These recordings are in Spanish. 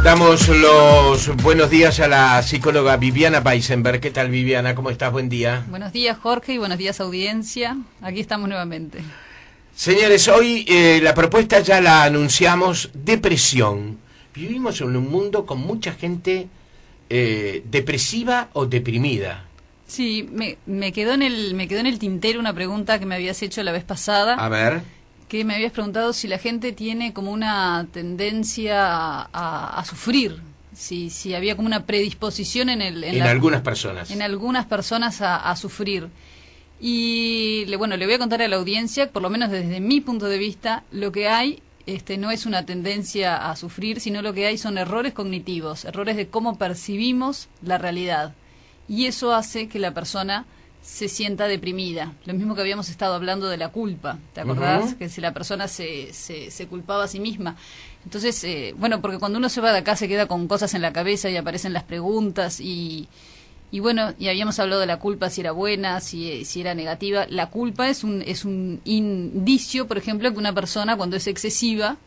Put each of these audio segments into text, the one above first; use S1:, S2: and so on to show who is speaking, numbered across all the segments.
S1: Damos los buenos días a la psicóloga Viviana Weisenberg. ¿Qué tal, Viviana? ¿Cómo estás? Buen día.
S2: Buenos días, Jorge, y buenos días, audiencia. Aquí estamos nuevamente.
S1: Señores, hoy la propuesta ya la anunciamos: depresión. Vivimos en un mundo con mucha gente depresiva o deprimida.
S2: Sí, me quedó en el tintero una pregunta que me habías hecho la vez pasada.
S1: A ver.
S2: Que me habías preguntado si la gente tiene como una tendencia a sufrir, si había como una predisposición en
S1: algunas personas.
S2: En algunas personas a sufrir. Y le voy a contar a la audiencia, por lo menos desde mi punto de vista, lo que hay no es una tendencia a sufrir, sino lo que hay son errores cognitivos, errores de cómo percibimos la realidad. Y eso hace que la persona se sienta deprimida. Lo mismo que habíamos estado hablando de la culpa, ¿te acordás? Que si la persona se culpaba a sí misma. Entonces, porque cuando uno se va de acá se queda con cosas en la cabeza y aparecen las preguntas y habíamos hablado de la culpa, si era buena, si era negativa. La culpa es un indicio, por ejemplo, que una persona cuando es excesiva,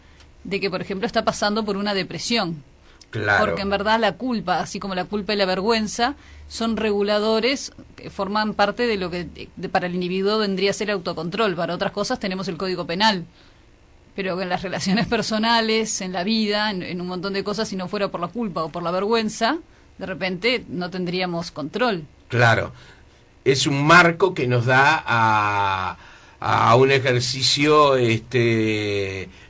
S2: de que, por ejemplo, está pasando por una depresión.
S1: Claro.
S2: Porque en verdad la culpa, así como la culpa y la vergüenza, son reguladores que forman parte de lo que para el individuo vendría a ser autocontrol. Para otras cosas tenemos el Código Penal. Pero en las relaciones personales, en la vida, en un montón de cosas, si no fuera por la culpa o por la vergüenza, de repente no tendríamos control.
S1: Claro. Es un marco que nos da a un ejercicio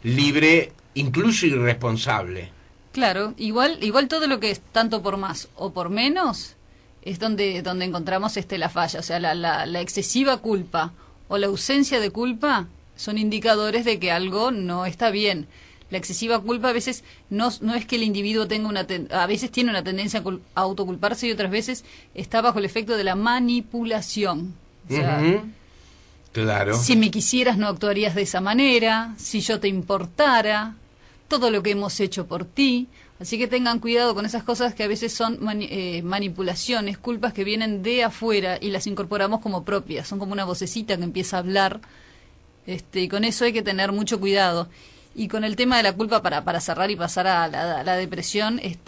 S1: libre, incluso irresponsable.
S2: Claro, igual todo lo que es tanto por más o por menos es donde encontramos la falla. O sea, la excesiva culpa o la ausencia de culpa son indicadores de que algo no está bien. La excesiva culpa a veces no es que el individuo tenga a veces tiene una tendencia a autoculparse y otras veces está bajo el efecto de la manipulación. O sea,
S1: claro.
S2: Si me quisieras no actuarías de esa manera, si yo te importara, todo lo que hemos hecho por ti. Así que tengan cuidado con esas cosas que a veces son manipulaciones, culpas que vienen de afuera y las incorporamos como propias. Son como una vocecita que empieza a hablar, y con eso hay que tener mucho cuidado. Y con el tema de la culpa, para cerrar y pasar a la depresión, el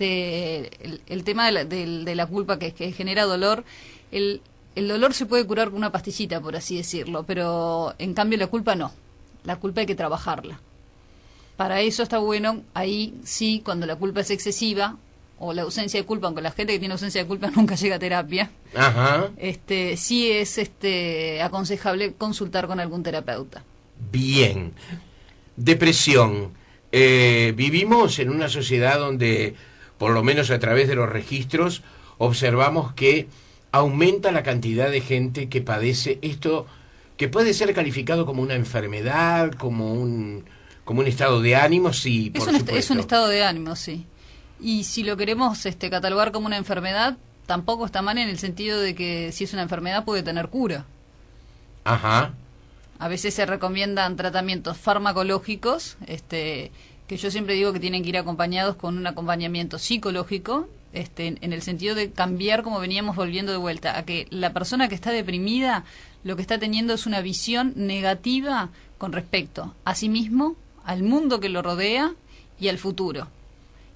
S2: tema de la culpa que genera dolor, el dolor se puede curar con una pastillita, por así decirlo, pero en cambio la culpa no. La culpa hay que trabajarla. Para eso está bueno, ahí sí, cuando la culpa es excesiva, o la ausencia de culpa, aunque la gente que tiene ausencia de culpa nunca llega a terapia, sí es aconsejable consultar con algún terapeuta.
S1: Bien. Depresión. Vivimos en una sociedad donde, por lo menos a través de los registros, observamos que aumenta la cantidad de gente que padece esto, que puede ser calificado como una enfermedad, como un estado de ánimo, sí, por supuesto.
S2: Es un estado de ánimo, sí. Y si lo queremos catalogar como una enfermedad, tampoco está mal en el sentido de que si es una enfermedad puede tener cura.
S1: Ajá.
S2: A veces se recomiendan tratamientos farmacológicos, que yo siempre digo que tienen que ir acompañados con un acompañamiento psicológico, en el sentido de cambiar, como veníamos volviendo de vuelta, a que la persona que está deprimida lo que está teniendo es una visión negativa con respecto a sí mismo, al mundo que lo rodea y al futuro.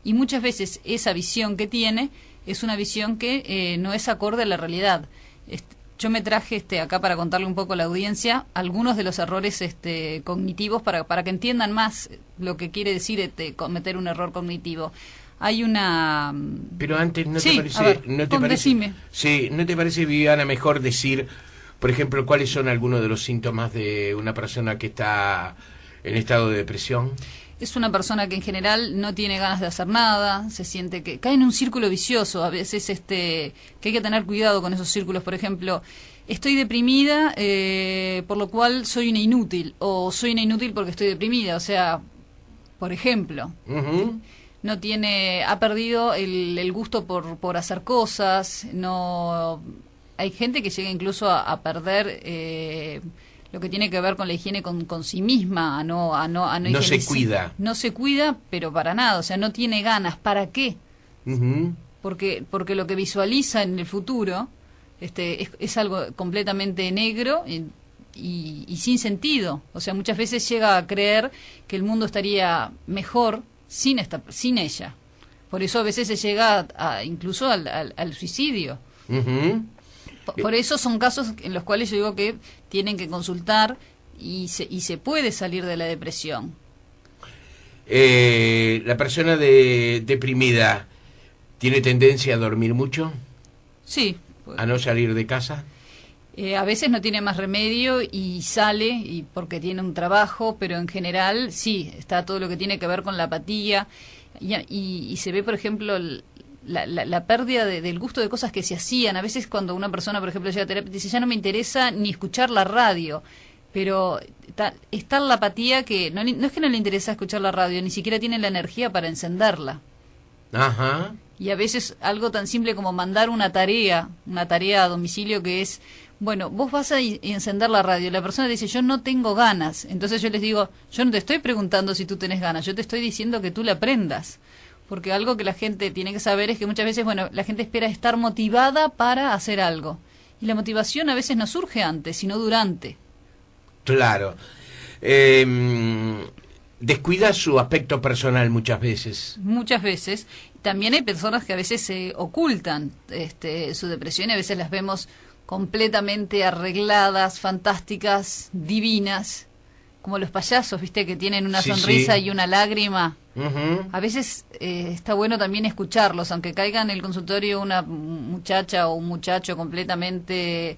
S2: Y muchas veces esa visión que tiene es una visión que no es acorde a la realidad. Yo me traje acá para contarle un poco a la audiencia algunos de los errores cognitivos para que entiendan más lo que quiere decir cometer un error cognitivo. Hay una...
S1: Pero antes, ¿no
S2: sí,
S1: te parece?
S2: A ver,
S1: ¿No te parece?
S2: Decime.
S1: Sí, ¿no te parece, Viviana, mejor decir, por ejemplo, cuáles son algunos de los síntomas de una persona que está en estado de depresión?
S2: Es una persona que en general no tiene ganas de hacer nada, se siente que cae en un círculo vicioso, a veces que hay que tener cuidado con esos círculos. Por ejemplo, estoy deprimida, por lo cual soy una inútil, o soy una inútil porque estoy deprimida. O sea, por ejemplo, ha perdido el gusto por hacer cosas, no hay gente que llega incluso a perder lo que tiene que ver con la higiene con sí misma, no
S1: se cuida.
S2: No se cuida, pero para nada, o sea, no tiene ganas. ¿Para qué? Porque lo que visualiza en el futuro es algo completamente negro y sin sentido. O sea, muchas veces llega a creer que el mundo estaría mejor sin ella. Por eso a veces se llega incluso al suicidio.
S1: Ujú.
S2: Por eso son casos en los cuales yo digo que tienen que consultar y se puede salir de la depresión.
S1: La persona deprimida tiene tendencia a dormir mucho,
S2: Sí.
S1: a no salir de casa.
S2: A veces no tiene más remedio y sale y porque tiene un trabajo, pero en general sí, está todo lo que tiene que ver con la apatía y se ve, por ejemplo, la pérdida del gusto de cosas que se hacían. A veces cuando una persona, por ejemplo, llega a terapia y dice, ya no me interesa ni escuchar la radio, pero está la apatía que no es que no le interesa escuchar la radio, ni siquiera tiene la energía para encenderla.
S1: Ajá.
S2: Y a veces algo tan simple como mandar una tarea a domicilio que es, bueno, vos vas a encender la radio. La persona dice, yo no tengo ganas. Entonces yo les digo, yo no te estoy preguntando si tú tenés ganas, yo te estoy diciendo que tú la aprendas. Porque algo que la gente tiene que saber es que muchas veces, bueno, la gente espera estar motivada para hacer algo. Y la motivación a veces no surge antes, sino durante.
S1: Claro. Descuida su aspecto personal muchas veces.
S2: Muchas veces. También hay personas que a veces se ocultan su depresión y a veces las vemos completamente arregladas, fantásticas, divinas, como los payasos, ¿viste? Que tienen una
S1: Sí,
S2: sonrisa
S1: sí.
S2: y una lágrima.
S1: Ujú.
S2: A veces está bueno también escucharlos, aunque caiga en el consultorio una muchacha o un muchacho completamente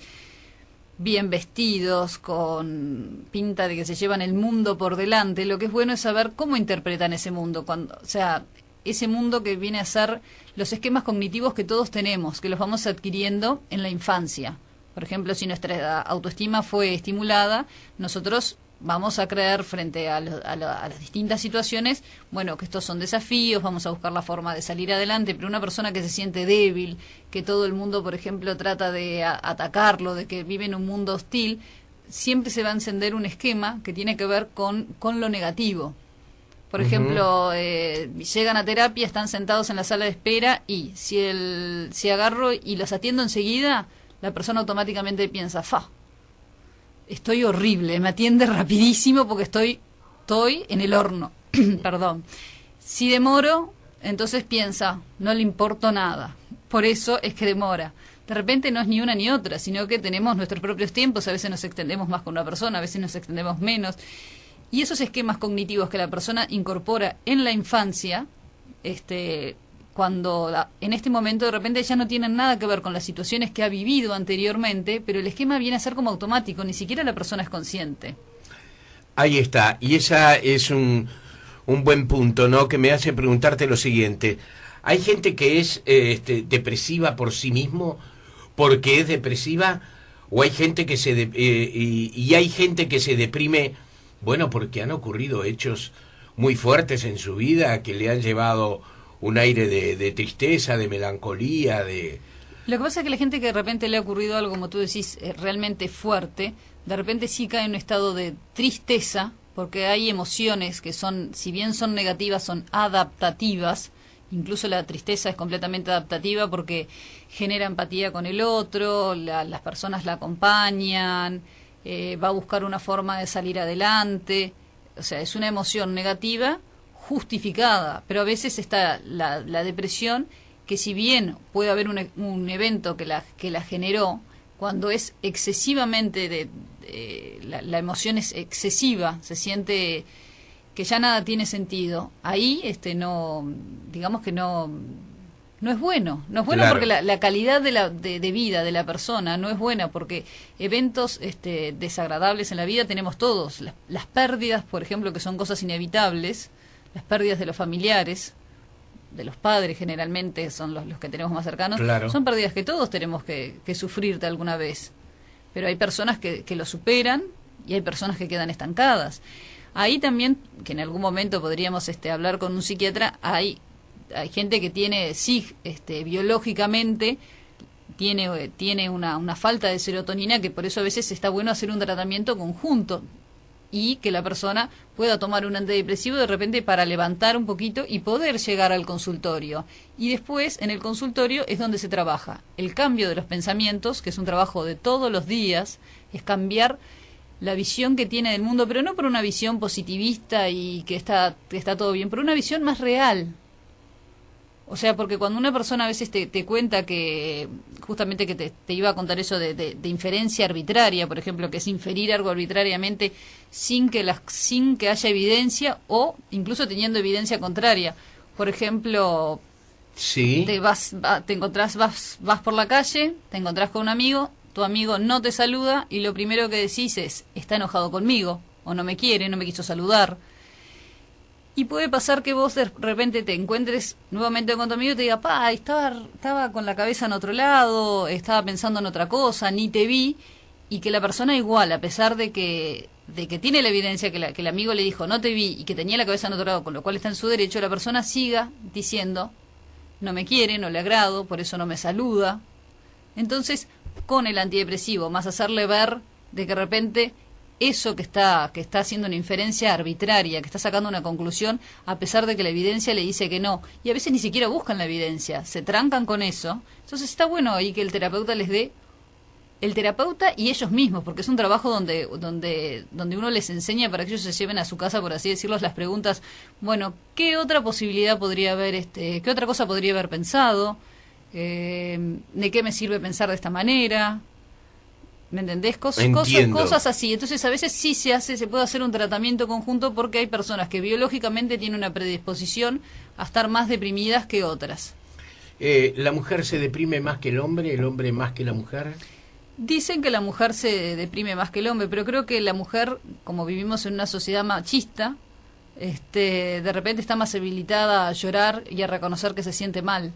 S2: bien vestidos, con pinta de que se llevan el mundo por delante. Lo que es bueno es saber cómo interpretan ese mundo, o sea, ese mundo que viene a ser los esquemas cognitivos que todos tenemos, que los vamos adquiriendo en la infancia. Por ejemplo, si nuestra autoestima fue estimulada, nosotros vamos a creer frente a las distintas situaciones, bueno, que estos son desafíos, vamos a buscar la forma de salir adelante, pero una persona que se siente débil, que todo el mundo, por ejemplo, trata de atacarlo, de que vive en un mundo hostil, siempre se va a encender un esquema que tiene que ver con lo negativo. Por ejemplo, llegan a terapia, están sentados en la sala de espera y si agarro y los atiendo enseguida, la persona automáticamente piensa, estoy horrible, me atiende rapidísimo porque estoy en el horno. Perdón. Si demoro, entonces piensa, no le importo nada. Por eso es que demora. De repente no es ni una ni otra, sino que tenemos nuestros propios tiempos, a veces nos extendemos más con una persona, a veces nos extendemos menos. Y esos esquemas cognitivos que la persona incorpora en la infancia, en este momento de repente ya no tienen nada que ver con las situaciones que ha vivido anteriormente, pero el esquema viene a ser como automático, ni siquiera la persona es consciente.
S1: Ahí está, y esa es un buen punto, ¿no? Que me hace preguntarte lo siguiente. ¿Hay gente que es depresiva por sí mismo porque es depresiva? ¿O hay gente que y hay gente que se deprime, bueno, porque han ocurrido hechos muy fuertes en su vida que le han llevado un aire de tristeza, de melancolía, de...
S2: Lo que pasa es que la gente que de repente le ha ocurrido algo, como tú decís, realmente fuerte, de repente sí cae en un estado de tristeza, porque hay emociones que son, si bien son negativas, son adaptativas. Incluso la tristeza es completamente adaptativa porque genera empatía con el otro, las personas la acompañan, va a buscar una forma de salir adelante. O sea, es una emoción negativa justificada, pero a veces está la depresión, que si bien puede haber un evento que la generó, cuando es excesivamente la emoción es excesiva, se siente que ya nada tiene sentido, ahí no, digamos que no es bueno,
S1: Claro.
S2: porque la calidad de vida de la persona no es buena, porque eventos desagradables en la vida tenemos todos, las pérdidas, por ejemplo, que son cosas inevitables, las pérdidas de los familiares, de los padres generalmente son los que tenemos más cercanos,
S1: Claro.
S2: son pérdidas que todos tenemos que sufrir de alguna vez, pero hay personas que lo superan y hay personas que quedan estancadas. Ahí también, que en algún momento podríamos hablar con un psiquiatra, hay gente que tiene, sí, biológicamente tiene una falta de serotonina, que por eso a veces está bueno hacer un tratamiento conjunto y que la persona pueda tomar un antidepresivo de repente para levantar un poquito y poder llegar al consultorio. Y después, en el consultorio, es donde se trabaja el cambio de los pensamientos, que es un trabajo de todos los días, es cambiar la visión que tiene del mundo, pero no por una visión positivista y que está todo bien, por una visión más real. O sea, porque cuando una persona a veces te cuenta que, justamente que te iba a contar eso de inferencia arbitraria, por ejemplo, que es inferir algo arbitrariamente sin que haya evidencia o incluso teniendo evidencia contraria. Por ejemplo,
S1: Sí.
S2: te encontrás, vas por la calle, te encontrás con un amigo, tu amigo no te saluda y lo primero que decís es, está enojado conmigo, o no me quiere, no me quiso saludar. Y puede pasar que vos de repente te encuentres nuevamente con tu amigo y te diga, estaba con la cabeza en otro lado, estaba pensando en otra cosa, ni te vi, y que la persona igual, a pesar de que tiene la evidencia que el amigo le dijo, no te vi, y que tenía la cabeza en otro lado, con lo cual está en su derecho, la persona siga diciendo, no me quiere, no le agrado, por eso no me saluda. Entonces, con el antidepresivo, más hacerle ver de que de repente eso que está haciendo una inferencia arbitraria, que está sacando una conclusión, a pesar de que la evidencia le dice que no, y a veces ni siquiera buscan la evidencia, se trancan con eso. Entonces está bueno ahí que el terapeuta les dé, el terapeuta y ellos mismos, porque es un trabajo donde uno les enseña para que ellos se lleven a su casa, por así decirlo, las preguntas, bueno, ¿qué otra posibilidad podría haber, qué otra cosa podría haber pensado? ¿De qué me sirve pensar de esta manera? ¿Me entendés? Cosas así. Entonces a veces sí se puede hacer un tratamiento conjunto porque hay personas que biológicamente tienen una predisposición a estar más deprimidas que otras.
S1: ¿La mujer se deprime más que el hombre más que la mujer?
S2: Dicen que la mujer se deprime más que el hombre, pero creo que la mujer, como vivimos en una sociedad machista, de repente está más habilitada a llorar y a reconocer que se siente mal.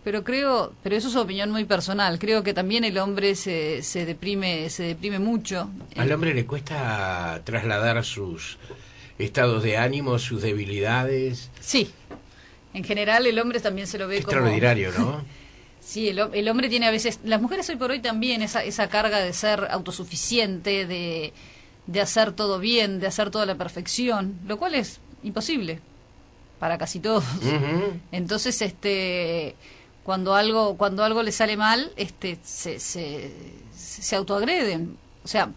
S2: Pero eso es opinión muy personal. Creo que también el hombre se deprime mucho.
S1: Al hombre le cuesta trasladar sus estados de ánimo, sus debilidades.
S2: Sí. En general el hombre también se lo ve
S1: extraordinario,
S2: como...
S1: ¿no?
S2: Sí, el hombre tiene a veces... Las mujeres hoy por hoy también esa carga de ser autosuficiente, de hacer todo bien, de hacer toda la perfección, lo cual es imposible para casi todos.
S1: Uh-huh.
S2: Entonces, cuando algo le sale mal, se autoagreden. O sea,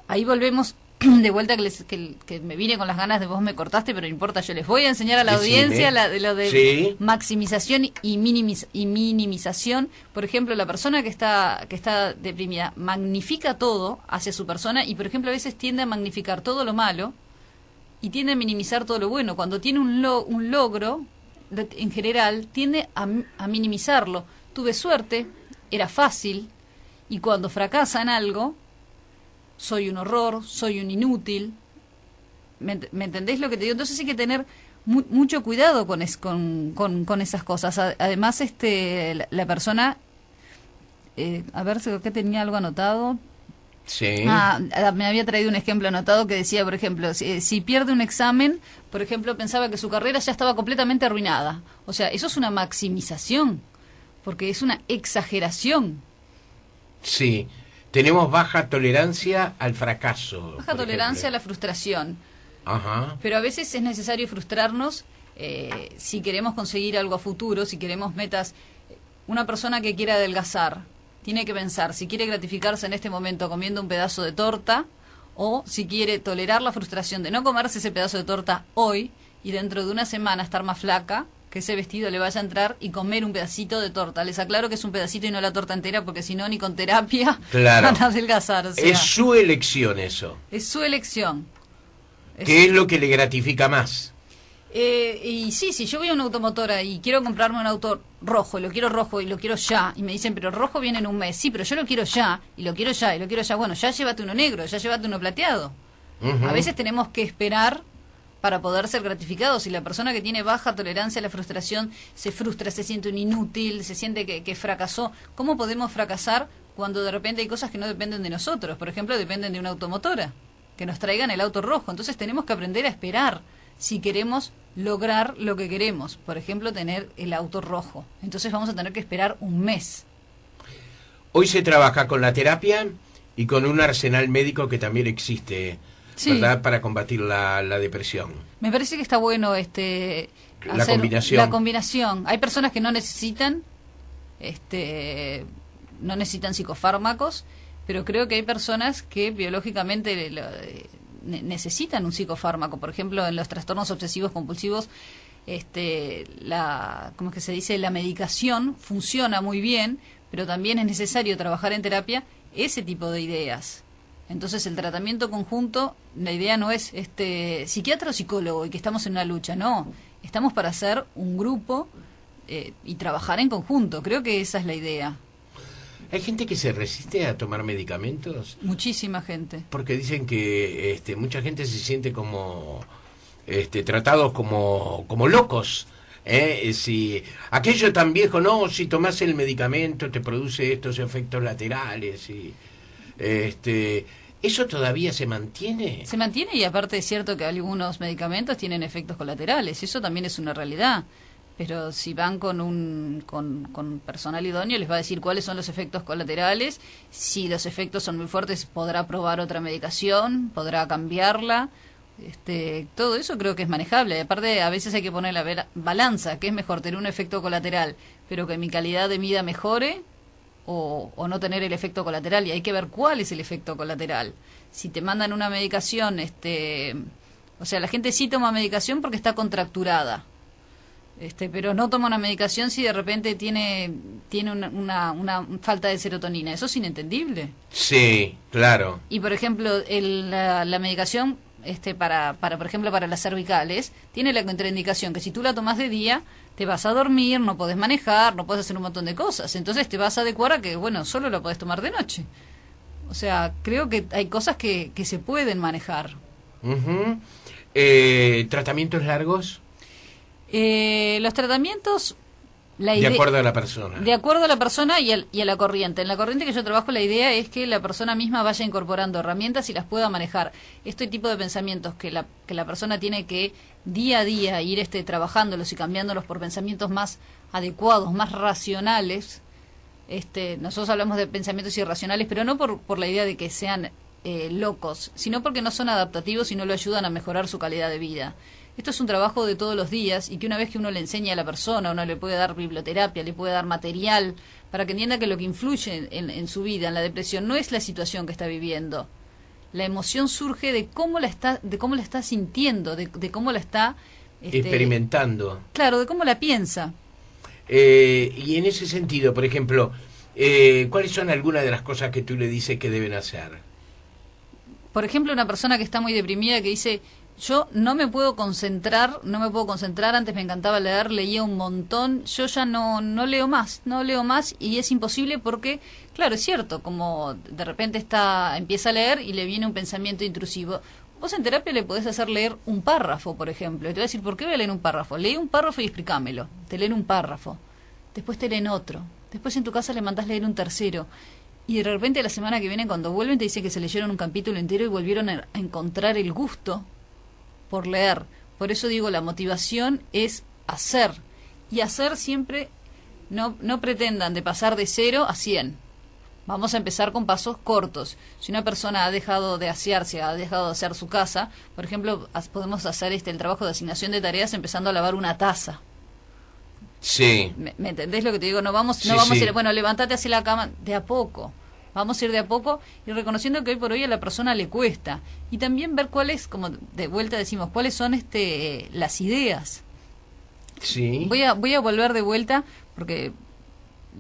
S2: ahí volvemos de vuelta que me vine con las ganas de vos me cortaste, pero no importa, yo les voy a enseñar a la audiencia lo de
S1: sí.
S2: Maximización y minimización. Por ejemplo, la persona que está deprimida magnifica todo hacia su persona y, por ejemplo, a veces tiende a magnificar todo lo malo y tiende a minimizar todo lo bueno. Cuando tiene un logro, en general, tiende a minimizarlo. Tuve suerte, era fácil, y cuando fracasa en algo, soy un horror, soy un inútil. ¿Me entendés lo que te digo? Entonces hay que tener mucho cuidado con esas cosas. Además, la persona, a ver si que tenía algo anotado.
S1: Sí.
S2: Me había traído un ejemplo anotado que decía, por ejemplo, si pierde un examen, por ejemplo, pensaba que su carrera ya estaba completamente arruinada. O sea, eso es una maximización, porque es una exageración.
S1: Sí. Tenemos baja tolerancia al fracaso.
S2: Baja tolerancia a la frustración.
S1: Ajá.
S2: Pero a veces es necesario frustrarnos si queremos conseguir algo a futuro, si queremos metas. Una persona que quiera adelgazar tiene que pensar si quiere gratificarse en este momento comiendo un pedazo de torta o si quiere tolerar la frustración de no comerse ese pedazo de torta hoy y dentro de una semana estar más flaca, que ese vestido le vaya a entrar y comer un pedacito de torta. Les aclaro que es un pedacito y no la torta entera, porque si no, ni con terapia van a adelgazar. O sea,
S1: es su elección eso.
S2: Es su elección.
S1: ¿Qué es lo que le gratifica más?
S2: Y sí, si yo voy a una automotora y quiero comprarme un auto rojo y lo quiero ya, y me dicen, pero el rojo viene en un mes. Sí, pero yo lo quiero ya, y lo quiero ya, y lo quiero ya. Bueno, ya llévate uno negro, ya llévate uno plateado. Uh-huh. A veces tenemos que esperar para poder ser gratificados. Si la persona que tiene baja tolerancia a la frustración se frustra, se siente un inútil, se siente que fracasó, ¿cómo podemos fracasar cuando de repente hay cosas que no dependen de nosotros? Por ejemplo, dependen de una automotora, que nos traigan el auto rojo. Entonces tenemos que aprender a esperar si queremos lograr lo que queremos. Por ejemplo, tener el auto rojo. Entonces vamos a tener que esperar un mes.
S1: Hoy se trabaja con la terapia y con un arsenal médico que también existe, sí, ¿verdad?, para combatir la depresión.
S2: Me parece que está bueno
S1: la combinación.
S2: La combinación. Hay personas que no necesitan psicofármacos, pero creo que hay personas que biológicamente necesitan un psicofármaco. Por ejemplo, en los trastornos obsesivos compulsivos ¿cómo es que se dice? La medicación funciona muy bien, pero también es necesario trabajar en terapia ese tipo de ideas. Entonces el tratamiento conjunto, la idea no es psiquiatra o psicólogo y que estamos en una lucha, no, estamos para hacer un grupo y trabajar en conjunto, creo que esa es la idea.
S1: ¿Hay gente que se resiste a tomar medicamentos?
S2: Muchísima gente.
S1: Porque dicen que mucha gente se siente como tratados como locos. Si aquello tan viejo, no, si tomás el medicamento te produce estos efectos laterales. Y, ¿eso todavía se mantiene?
S2: Se mantiene, y aparte es cierto que algunos medicamentos tienen efectos colaterales, eso también es una realidad. Pero si van con personal idóneo, les va a decir cuáles son los efectos colaterales. Si los efectos son muy fuertes, podrá probar otra medicación, podrá cambiarla. Todo eso creo que es manejable. Y aparte, a veces hay que poner la balanza, que es mejor tener un efecto colateral, pero que mi calidad de vida mejore, o no tener el efecto colateral. Y hay que ver cuál es el efecto colateral. Si te mandan una medicación, o sea, la gente sí toma medicación porque está contracturada. Pero no toma una medicación si de repente tiene una falta de serotonina. Eso es inentendible.
S1: Sí, claro.
S2: Y por ejemplo, la medicación por ejemplo, para las cervicales, tiene la contraindicación que si tú la tomas de día, te vas a dormir, no podés manejar, no podés hacer un montón de cosas. Entonces te vas a adecuar a que, bueno, solo la podés tomar de noche. O sea, creo que hay cosas que se pueden manejar.
S1: Uh-huh. ¿Tratamientos largos?
S2: Los tratamientos,
S1: de acuerdo a la persona.
S2: De acuerdo a la persona y a la corriente. En la corriente que yo trabajo, la idea es que la persona misma vaya incorporando herramientas y las pueda manejar. Este tipo de pensamientos que la persona tiene que día a día ir trabajándolos y cambiándolos por pensamientos más adecuados, más racionales. Nosotros hablamos de pensamientos irracionales, pero no por la idea de que sean locos, sino porque no son adaptativos y no lo ayudan a mejorar su calidad de vida. Esto es un trabajo de todos los días, y que una vez que uno le enseña a la persona, uno le puede dar biblioterapia, le puede dar material, para que entienda que lo que influye en su vida, en la depresión, no es la situación que está viviendo. La emoción surge de cómo la está sintiendo, de cómo la está
S1: experimentando.
S2: Claro, de cómo la piensa.
S1: Y en ese sentido, por ejemplo, ¿cuáles son algunas de las cosas que tú le dices que deben hacer?
S2: Por ejemplo, una persona que está muy deprimida, que dice: yo no me puedo concentrar, antes me encantaba leer, leía un montón, yo ya no leo más, y es imposible porque, claro, es cierto, como de repente empieza a leer y le viene un pensamiento intrusivo. Vos en terapia le podés hacer leer un párrafo, por ejemplo, y te voy a decir: ¿por qué voy a leer un párrafo? Leí un párrafo y explícamelo. Te leen un párrafo, después te leen otro, después en tu casa le mandás leer un tercero, y de repente la semana que viene, cuando vuelven, te dicen que se leyeron un capítulo entero y volvieron a encontrar el gusto por leer. Por eso digo, la motivación es hacer. Y hacer siempre, no pretendan de pasar de 0 a 100. Vamos a empezar con pasos cortos. Si una persona ha dejado de asearse, ha dejado de hacer su casa, por ejemplo, podemos hacer el trabajo de asignación de tareas empezando a lavar una taza.
S1: Sí.
S2: ¿Me entendés lo que te digo? No vamos
S1: sí.
S2: a ir, bueno, levantate hacia la cama, de a poco. Vamos a ir de a poco y reconociendo que hoy por hoy a la persona le cuesta. Y también ver cuáles, como de vuelta decimos, cuáles son las ideas.
S1: Sí.
S2: Voy a volver de vuelta porque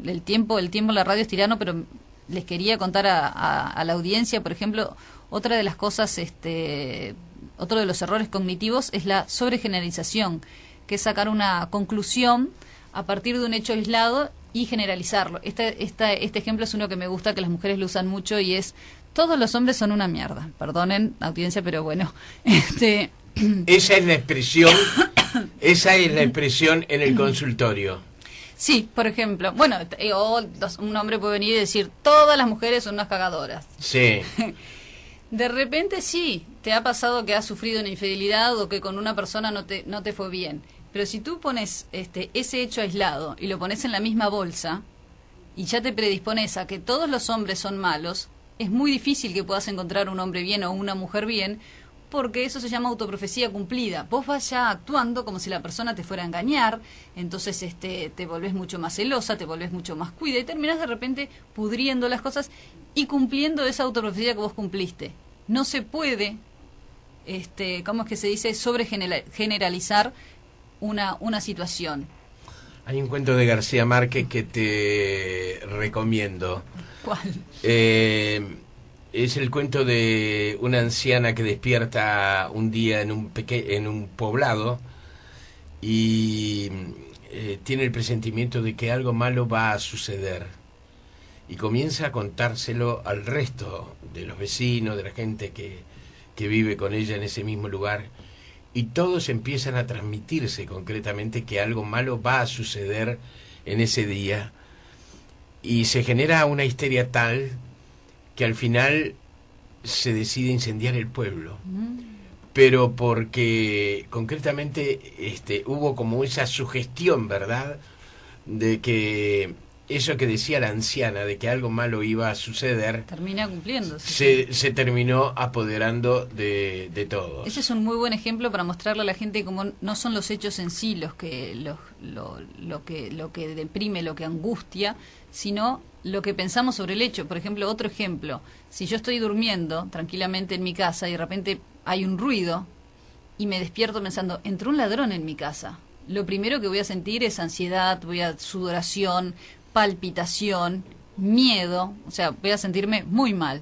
S2: el tiempo en la radio es tirano, pero les quería contar a la audiencia, por ejemplo, otra de las cosas, otro de los errores cognitivos es la sobregeneralización, que es sacar una conclusión a partir de un hecho aislado y generalizarlo. Este ejemplo es uno que me gusta, que las mujeres lo usan mucho, y es: todos los hombres son una mierda. Perdonen, audiencia, pero bueno.
S1: Esa es la expresión, en el consultorio.
S2: Sí, por ejemplo. Bueno, un hombre puede venir y decir: todas las mujeres son unas cagadoras.
S1: Sí.
S2: De repente sí, te ha pasado que has sufrido una infidelidad o que con una persona no te fue bien. Pero si tú pones ese hecho aislado y lo pones en la misma bolsa y ya te predispones a que todos los hombres son malos, es muy difícil que puedas encontrar un hombre bien o una mujer bien, porque eso se llama autoprofecía cumplida. Vos vas ya actuando como si la persona te fuera a engañar, entonces te volvés mucho más celosa, te volvés mucho más cuida y terminás de repente pudriendo las cosas y cumpliendo esa autoprofecía que vos cumpliste. No se puede, ¿cómo es que se dice?, sobregeneralizar una situación.
S1: Hay un cuento de García Márquez que te recomiendo.
S2: ¿Cuál?
S1: Es el cuento de una anciana que despierta un día en un poblado y tiene el presentimiento de que algo malo va a suceder. Y comienza a contárselo al resto de los vecinos, de la gente que vive con ella en ese mismo lugar. Y todos empiezan a transmitirse concretamente que algo malo va a suceder en ese día. Y se genera una histeria tal que al final se decide incendiar el pueblo. Pero porque concretamente hubo como esa sugestión, ¿verdad?, de que eso que decía la anciana, de que algo malo iba a suceder,
S2: termina cumpliéndose.
S1: Se terminó apoderando de todos.
S2: Ese es un muy buen ejemplo para mostrarle a la gente cómo no son los hechos en sí lo que deprime, lo que angustia, sino lo que pensamos sobre el hecho. Por ejemplo, otro ejemplo, si yo estoy durmiendo tranquilamente en mi casa y de repente hay un ruido y me despierto pensando, entró un ladrón en mi casa, lo primero que voy a sentir es ansiedad, sudoración, palpitación, miedo, o sea, voy a sentirme muy mal.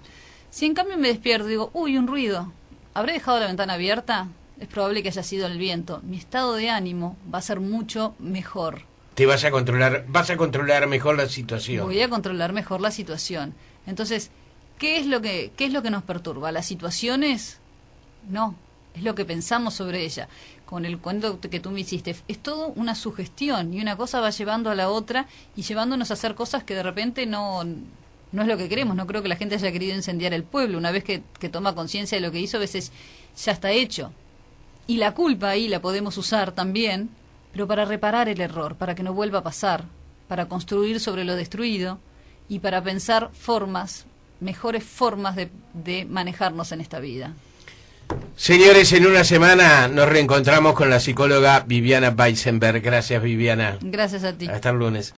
S2: Si en cambio me despierto y digo, uy, un ruido, ¿habré dejado la ventana abierta? Es probable que haya sido el viento. Mi estado de ánimo va a ser mucho mejor.
S1: Te vas a controlar mejor la situación.
S2: Voy a controlar mejor la situación. Entonces, ¿qué es lo que nos perturba? ¿Las situaciones? No, es lo que pensamos sobre ella. Con el cuento que tú me hiciste, es todo una sugestión y una cosa va llevando a la otra y llevándonos a hacer cosas que de repente no es lo que queremos. No creo que la gente haya querido incendiar el pueblo. Una vez que toma conciencia de lo que hizo, a veces ya está hecho. Y la culpa ahí la podemos usar también, pero para reparar el error, para que no vuelva a pasar, para construir sobre lo destruido y para pensar mejores formas de manejarnos en esta vida.
S1: Señores, en una semana nos reencontramos con la psicóloga Viviana Weisenberg. Gracias, Viviana.
S2: Gracias a ti.
S1: Hasta el lunes.